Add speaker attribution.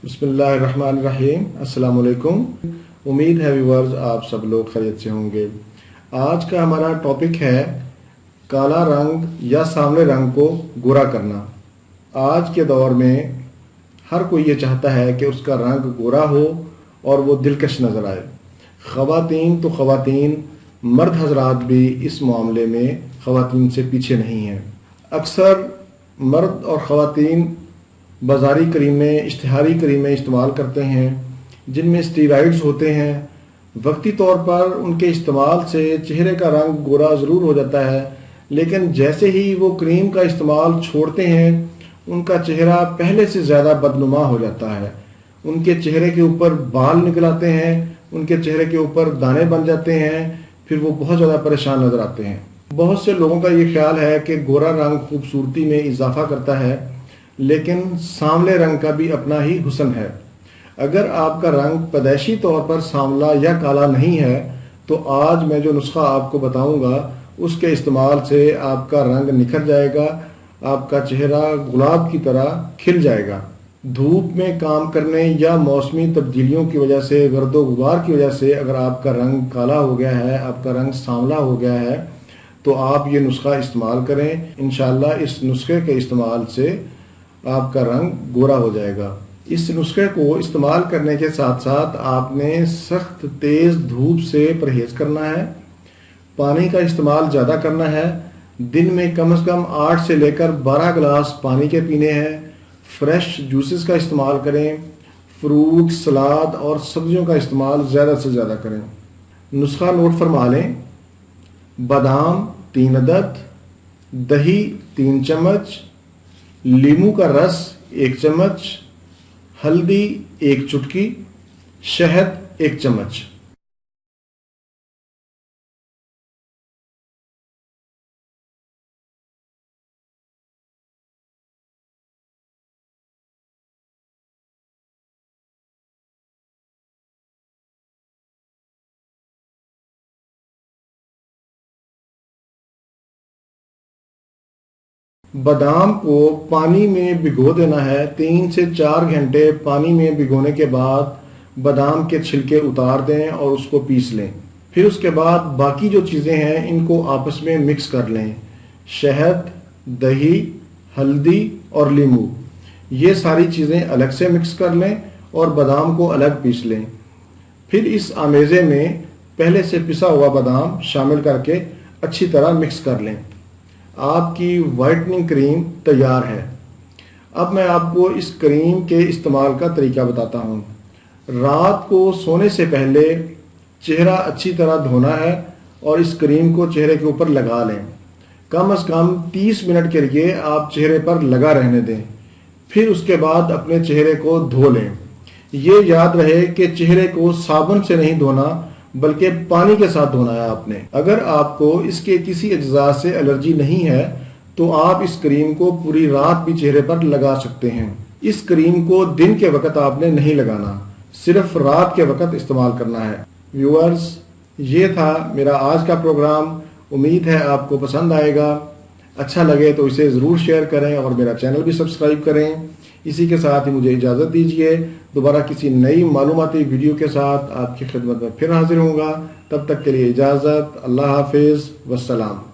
Speaker 1: بسم اللہ الرحمن الرحیم۔ السلام علیکم۔ امید ہے ویورز آپ سب لوگ خیریت سے ہوں گے۔ آج کا ہمارا ٹاپک ہے کالا رنگ یا سانولے رنگ کو گورا کرنا۔ آج کے دور میں ہر کوئی یہ چاہتا ہے کہ اس کا رنگ گورا ہو اور وہ دلکش نظر آئے۔ خواتین تو خواتین، مرد حضرات بھی اس معاملے میں خواتین سے پیچھے نہیں ہیں۔ اکثر مرد اور خواتین بازاری کریمیں، اشتہاری کریمیں استعمال کرتے ہیں جن میں اسٹیرائڈز ہوتے ہیں۔ وقتی طور پر ان کے استعمال سے چہرے کا رنگ گورا ضرور ہو جاتا ہے، لیکن جیسے ہی وہ کریم کا استعمال چھوڑتے ہیں ان کا چہرہ پہلے سے زیادہ بدنما ہو جاتا ہے۔ ان کے چہرے کے اوپر بال نکل آتے ہیں، ان کے چہرے کے اوپر دانے بن جاتے ہیں، پھر وہ بہت زیادہ پریشان نظر آتے ہیں۔ بہت سے لوگوں کا یہ خیال ہے کہ گورا رنگ خوبصورتی میں اضافہ کرتا ہے، لیکن سانولے رنگ کا بھی اپنا ہی حسن ہے۔ اگر آپ کا رنگ پیدائشی طور پر سانولا یا کالا نہیں ہے تو آج میں جو نسخہ آپ کو بتاؤں گا اس کے استعمال سے آپ کا رنگ نکھر جائے گا، آپ کا چہرہ گلاب کی طرح کھل جائے گا۔ دھوپ میں کام کرنے یا موسمی تبدیلیوں کی وجہ سے، گرد و غبار کی وجہ سے اگر آپ کا رنگ کالا ہو گیا ہے، آپ کا رنگ سانولا ہو گیا ہے تو آپ یہ نسخہ استعمال کریں۔ انشاءاللہ اس نسخے کے استعمال سے آپ کا رنگ گورا ہو جائے گا۔ اس نسخے کو استعمال کرنے کے ساتھ ساتھ آپ نے سخت تیز دھوپ سے پرہیز کرنا ہے، پانی کا استعمال زیادہ کرنا ہے۔ دن میں کم از کم 8 سے لے کر 12 گلاس پانی کے پینے ہیں۔ فریش جوسز کا استعمال کریں، فروٹ، سلاد اور سبزیوں کا استعمال زیادہ سے زیادہ کریں۔ نسخہ نوٹ فرما لیں: بادام 3 عدد، دہی 3 چمچ، لیموں کا رس 1 چمچ، ہلدی 1 چٹکی، شہد 1 چمچ۔ بادام کو پانی میں بھگو دینا ہے۔ 3 سے 4 گھنٹے پانی میں بھگونے کے بعد بادام کے چھلکے اتار دیں اور اس کو پیس لیں۔ پھر اس کے بعد باقی جو چیزیں ہیں ان کو آپس میں مکس کر لیں۔ شہد، دہی، ہلدی اور لیموں، یہ ساری چیزیں الگ سے مکس کر لیں اور بادام کو الگ پیس لیں۔ پھر اس آمیزے میں پہلے سے پسا ہوا بادام شامل کر کے اچھی طرح مکس کر لیں۔ آپ کی وائٹننگ کریم تیار ہے۔ اب میں آپ کو اس کریم کے استعمال کا طریقہ بتاتا ہوں۔ رات کو سونے سے پہلے چہرہ اچھی طرح دھونا ہے اور اس کریم کو چہرے کے اوپر لگا لیں۔ کم از کم 30 منٹ کے لیے آپ چہرے پر لگا رہنے دیں، پھر اس کے بعد اپنے چہرے کو دھو لیں۔ یہ یاد رہے کہ چہرے کو صابن سے نہیں دھونا بلکہ پانی کے ساتھ دھونا ہے آپ نے۔ اگر آپ کو اس کے کسی اجزاء سے الرجی نہیں ہے تو آپ اس کریم کو پوری رات بھی چہرے پر لگا سکتے ہیں۔ اس کریم کو دن کے وقت آپ نے نہیں لگانا، صرف رات کے وقت استعمال کرنا ہے۔ ویورز، یہ تھا میرا آج کا پروگرام۔ امید ہے آپ کو پسند آئے گا۔ اچھا لگے تو اسے ضرور شیئر کریں اور میرا چینل بھی سبسکرائب کریں۔ اسی کے ساتھ ہی مجھے اجازت دیجیے، دوبارہ کسی نئی معلوماتی ویڈیو کے ساتھ آپ کی خدمت میں پھر حاضر ہوں گا۔ تب تک کے لیے اجازت۔ اللہ حافظ، والسلام۔